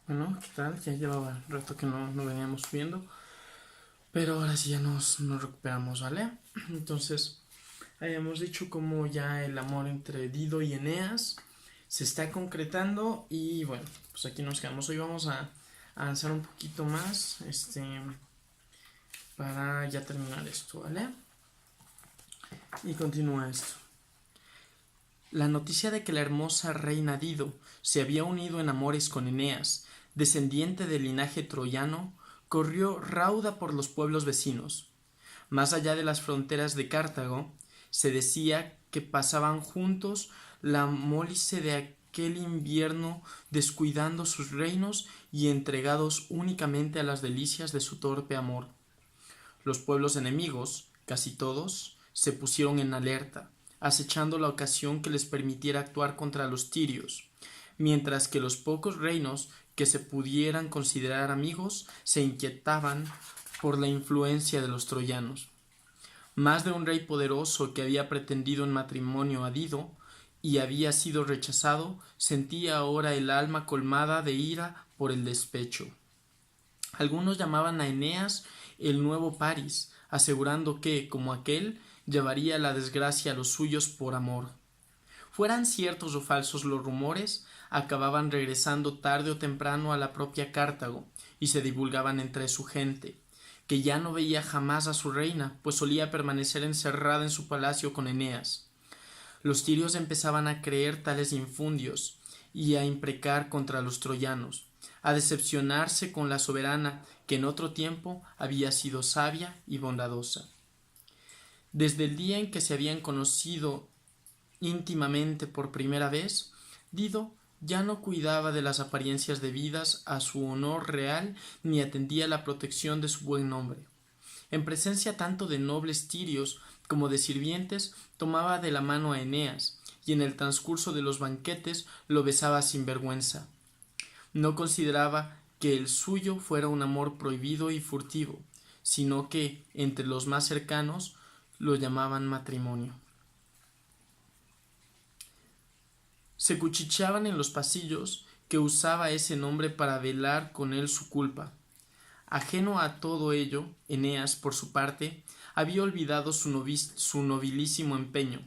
Bueno, ¿qué tal? Ya llevaba rato que no veníamos viendo, pero ahora sí ya nos recuperamos, ¿vale? Entonces, habíamos dicho cómo ya el amor entre Dido y Eneas se está concretando y bueno, pues aquí nos quedamos. Hoy vamos a avanzar un poquito más, para ya terminar esto, ¿vale? Y continúa esto. La noticia de que la hermosa reina Dido se había unido en amores con Eneas, descendiente del linaje troyano, corrió rauda por los pueblos vecinos. Más allá de las fronteras de Cartago, se decía que pasaban juntos la mólice de aquel invierno, descuidando sus reinos y entregados únicamente a las delicias de su torpe amor. Los pueblos enemigos, casi todos, se pusieron en alerta, acechando la ocasión que les permitiera actuar contra los tirios, mientras que los pocos reinos que se pudieran considerar amigos se inquietaban por la influencia de los troyanos. Más de un rey poderoso que había pretendido en matrimonio a Dido y había sido rechazado, sentía ahora el alma colmada de ira por el despecho. Algunos llamaban a Eneas el nuevo Paris, asegurando que, como aquel, llevaría la desgracia a los suyos por amor. Fueran ciertos o falsos los rumores, acababan regresando tarde o temprano a la propia Cartago y se divulgaban entre su gente, que ya no veía jamás a su reina, pues solía permanecer encerrada en su palacio con Eneas. Los tirios empezaban a creer tales infundios y a imprecar contra los troyanos, a decepcionarse con la soberana que en otro tiempo había sido sabia y bondadosa. Desde el día en que se habían conocido íntimamente por primera vez, Dido ya no cuidaba de las apariencias debidas a su honor real ni atendía a la protección de su buen nombre. En presencia tanto de nobles tirios como de sirvientes, tomaba de la mano a Eneas, y en el transcurso de los banquetes lo besaba sin vergüenza. No consideraba que el suyo fuera un amor prohibido y furtivo, sino que, entre los más cercanos, lo llamaban matrimonio. Se cuchicheaban en los pasillos que usaba ese nombre para velar con él su culpa. Ajeno a todo ello, Eneas, por su parte, había olvidado su nobilísimo empeño.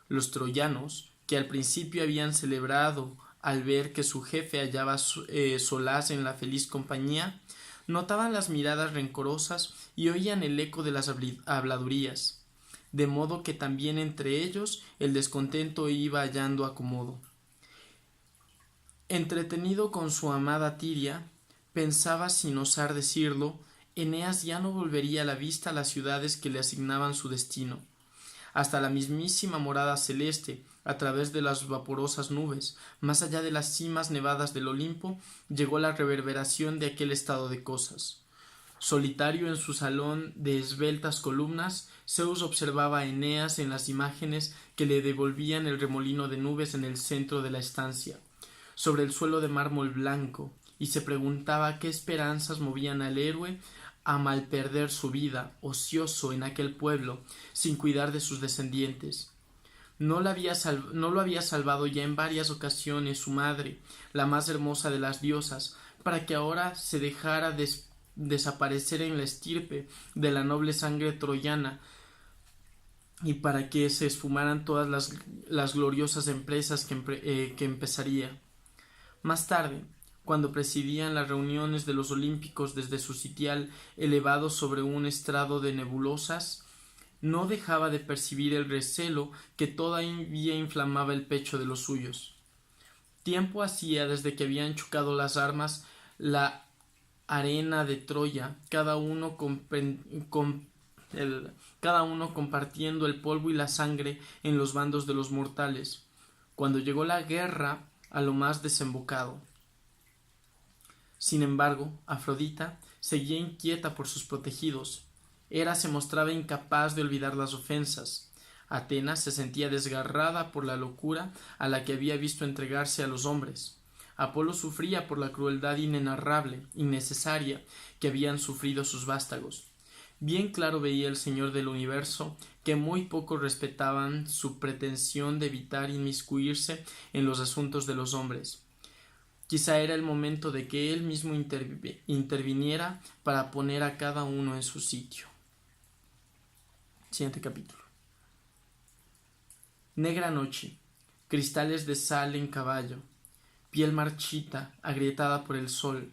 Los troyanos, que al principio habían celebrado al ver que su jefe hallaba solaz en la feliz compañía, notaban las miradas rencorosas y oían el eco de las habladurías, de modo que también entre ellos el descontento iba hallando acomodo. Entretenido con su amada Tiria, pensaba sin osar decirlo, Eneas ya no volvería la vista a las ciudades que le asignaban su destino. Hasta la mismísima morada celeste, a través de las vaporosas nubes, más allá de las cimas nevadas del Olimpo, llegó la reverberación de aquel estado de cosas. Solitario en su salón de esbeltas columnas, Zeus observaba a Eneas en las imágenes que le devolvían el remolino de nubes en el centro de la estancia, sobre el suelo de mármol blanco, y se preguntaba qué esperanzas movían al héroe a mal perder su vida, ocioso en aquel pueblo, sin cuidar de sus descendientes. No lo había salvado ya en varias ocasiones su madre, la más hermosa de las diosas, para que ahora se dejara desaparecer en la estirpe de la noble sangre troyana, y para que se esfumaran todas las gloriosas empresas que empezaría. Más tarde, cuando presidían las reuniones de los olímpicos desde su sitial elevado sobre un estrado de nebulosas, no dejaba de percibir el recelo que todavía inflamaba el pecho de los suyos. Tiempo hacía desde que habían chocado las armas la arena de Troya, cada uno compartiendo el polvo y la sangre en los bandos de los mortales, cuando llegó la guerra a lo más desembocado. Sin embargo, Afrodita seguía inquieta por sus protegidos. Hera se mostraba incapaz de olvidar las ofensas. Atenas se sentía desgarrada por la locura a la que había visto entregarse a los hombres. Apolo sufría por la crueldad inenarrable, innecesaria, que habían sufrido sus vástagos. Bien claro veía el Señor del universo que muy poco respetaban su pretensión de evitar inmiscuirse en los asuntos de los hombres. Quizá era el momento de que él mismo interviniera para poner a cada uno en su sitio. Siguiente capítulo. Negra noche, cristales de sal en caballo, piel marchita, agrietada por el sol,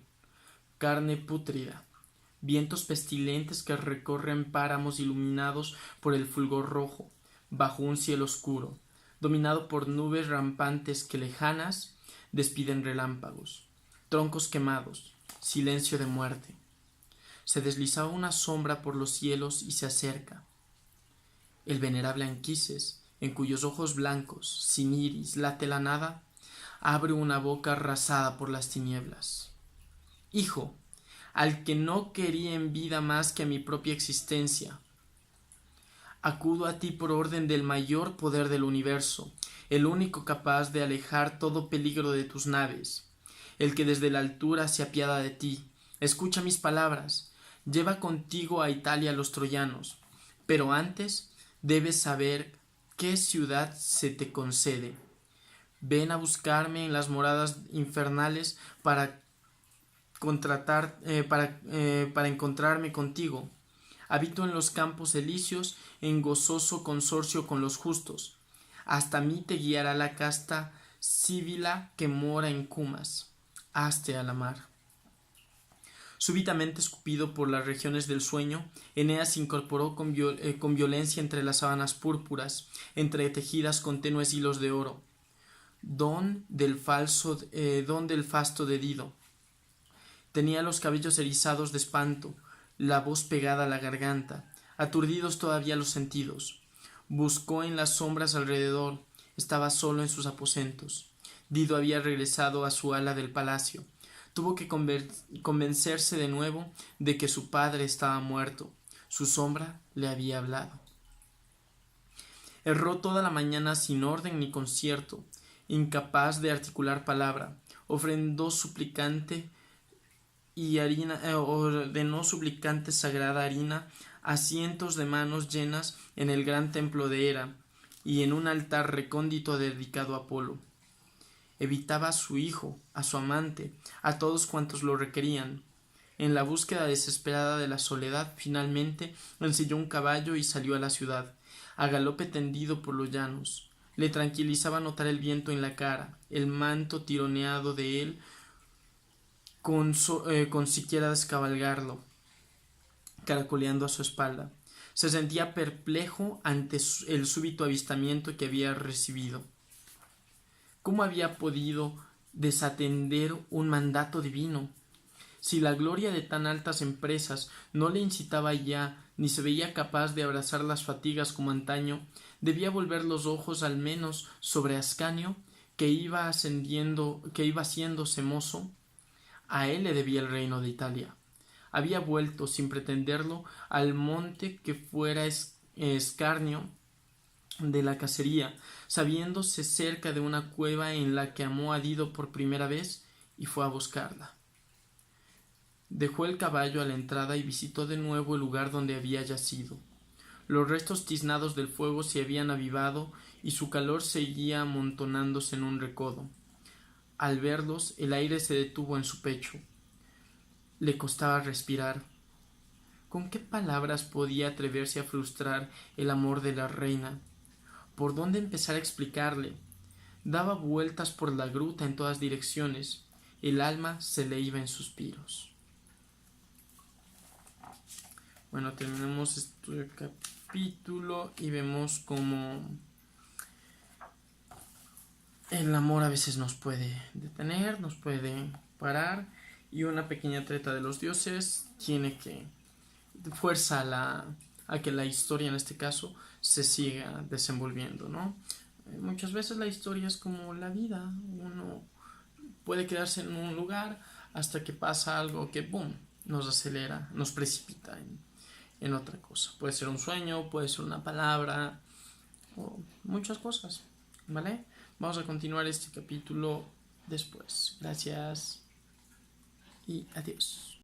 carne pútrida, vientos pestilentes que recorren páramos iluminados por el fulgor rojo, bajo un cielo oscuro, dominado por nubes rampantes que lejanas despiden relámpagos, troncos quemados, silencio de muerte. Se deslizaba una sombra por los cielos y se acerca. El venerable Anquises, en cuyos ojos blancos, sin iris, late la nada, abre una boca arrasada por las tinieblas. Hijo, al que no quería en vida más que a mi propia existencia, acudo a ti por orden del mayor poder del universo, el único capaz de alejar todo peligro de tus naves, el que desde la altura se apiada de ti. Escucha mis palabras, lleva contigo a Italia a los troyanos, pero antes debes saber qué ciudad se te concede. Ven a buscarme en las moradas infernales para encontrarme contigo. Habito en los campos elíseos en gozoso consorcio con los justos. Hasta mí te guiará la casta síbila que mora en Cumas. Hazte a la mar. Súbitamente escupido por las regiones del sueño, Eneas se incorporó con violencia entre las sábanas púrpuras, entretejidas con tenues hilos de oro, don del fasto de Dido. Tenía los cabellos erizados de espanto, la voz pegada a la garganta, aturdidos todavía los sentidos. Buscó en las sombras alrededor, estaba solo en sus aposentos. Dido había regresado a su ala del palacio. Tuvo que convencerse de nuevo de que su padre estaba muerto. Su sombra le había hablado. Erró toda la mañana sin orden ni concierto, incapaz de articular palabra. Ofrendó suplicante y ordenó suplicante sagrada harina a cientos de manos llenas en el gran templo de Hera y en un altar recóndito dedicado a Apolo. Evitaba a su hijo, a su amante, a todos cuantos lo requerían. En la búsqueda desesperada de la soledad, finalmente ensilló un caballo y salió a la ciudad, a galope tendido por los llanos. Le tranquilizaba notar el viento en la cara, el manto tironeado de él, con siquiera descabalgarlo, caracoleando a su espalda. Se sentía perplejo ante el súbito avistamiento que había recibido. ¿Cómo había podido desatender un mandato divino? Si la gloria de tan altas empresas no le incitaba ya, ni se veía capaz de abrazar las fatigas como antaño, debía volver los ojos al menos sobre Ascanio, que iba haciéndose mozo. A él le debía el reino de Italia. Había vuelto, sin pretenderlo, al monte que fuera escarnio de la cacería, sabiéndose cerca de una cueva en la que amó a Dido por primera vez, y fue a buscarla. Dejó el caballo a la entrada y visitó de nuevo el lugar donde había yacido. Los restos tiznados del fuego se habían avivado y su calor seguía amontonándose en un recodo. Al verlos, el aire se detuvo en su pecho. Le costaba respirar. ¿Con qué palabras podía atreverse a frustrar el amor de la reina? ¿Por dónde empezar a explicarle? Daba vueltas por la gruta en todas direcciones. El alma se le iba en suspiros. Bueno, terminamos este capítulo y vemos cómo el amor a veces nos puede detener, nos puede parar, y una pequeña treta de los dioses tiene que fuerza a que la historia, en este caso, se siga desenvolviendo, ¿no? Muchas veces la historia es como la vida. Uno puede quedarse en un lugar hasta que pasa algo que, boom, nos acelera, nos precipita en otra cosa. Puede ser un sueño, puede ser una palabra, o muchas cosas, ¿vale? Vamos a continuar este capítulo después. Gracias y adiós.